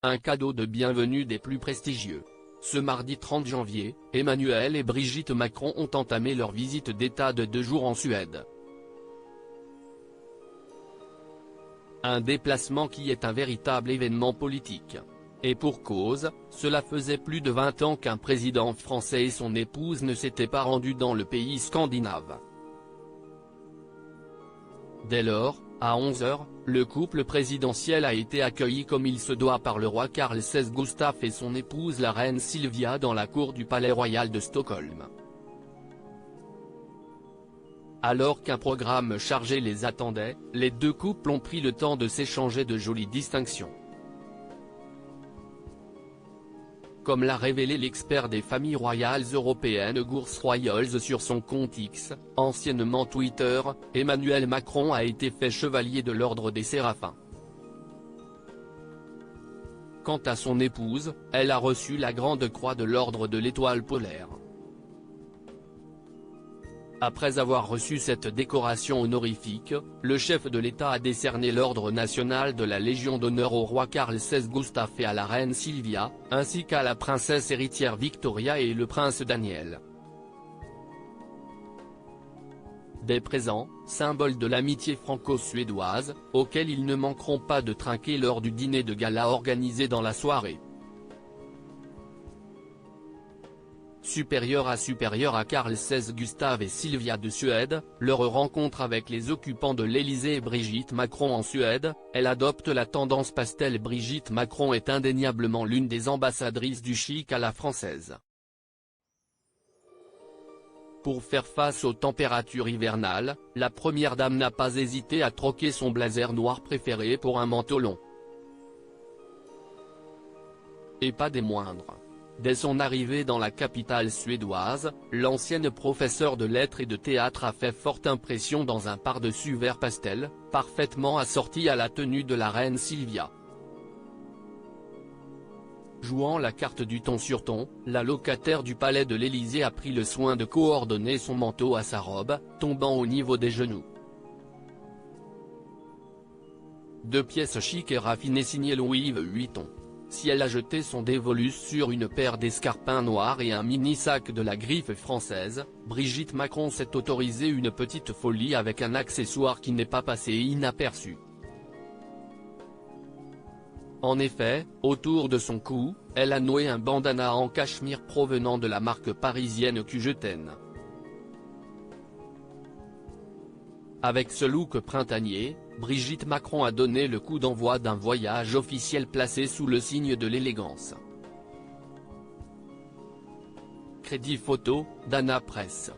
un cadeau de bienvenue des plus prestigieux. Ce mardi 30 janvier, Emmanuel et Brigitte Macron ont entamé leur visite d'État de 2 jours en Suède. Un déplacement qui est un véritable événement politique. Et pour cause, cela faisait plus de 20 ans qu'un président français et son épouse ne s'étaient pas rendus dans le pays scandinave. Dès lors, à 11h, le couple présidentiel a été accueilli comme il se doit par le roi Carl XVI Gustaf et son épouse la reine Silvia dans la cour du Palais Royal de Stockholm. Alors qu'un programme chargé les attendait, les deux couples ont pris le temps de s'échanger de jolies distinctions. Comme l'a révélé l'expert des familles royales européennes Gurs Royals sur son compte X, anciennement Twitter, Emmanuel Macron a été fait chevalier de l'ordre des Séraphins. Quant à son épouse, elle a reçu la grande croix de l'ordre de l'Étoile polaire. Après avoir reçu cette décoration honorifique, le chef de l'État a décerné l'ordre national de la Légion d'honneur au roi Carl XVI Gustaf et à la reine Silvia, ainsi qu'à la princesse héritière Victoria et le prince Daniel. Des présents, symboles de l'amitié franco-suédoise, auxquels ils ne manqueront pas de trinquer lors du dîner de gala organisé dans la soirée. Supérieur à Carl XVI Gustaf et Silvia de Suède, leur rencontre avec les occupants de l'Élysée et Brigitte Macron en Suède, elle adopte la tendance pastel. Brigitte Macron est indéniablement l'une des ambassadrices du chic à la française. Pour faire face aux températures hivernales, la première dame n'a pas hésité à troquer son blazer noir préféré pour un manteau long. Et pas des moindres. Dès son arrivée dans la capitale suédoise, l'ancienne professeure de lettres et de théâtre a fait forte impression dans un pardessus vert pastel, parfaitement assorti à la tenue de la reine Silvia. Jouant la carte du ton sur ton, la locataire du palais de l'Élysée a pris le soin de coordonner son manteau à sa robe, tombant au niveau des genoux. Deux pièces chic et raffinées signées Louis Vuitton. Si elle a jeté son dévolu sur une paire d'escarpins noirs et un mini-sac de la griffe française, Brigitte Macron s'est autorisée une petite folie avec un accessoire qui n'est pas passé inaperçu. En effet, autour de son cou, elle a noué un bandana en cachemire provenant de la marque parisienne Qgten. Avec ce look printanier, Brigitte Macron a donné le coup d'envoi d'un voyage officiel placé sous le signe de l'élégance. Crédit photo, Dana Presse.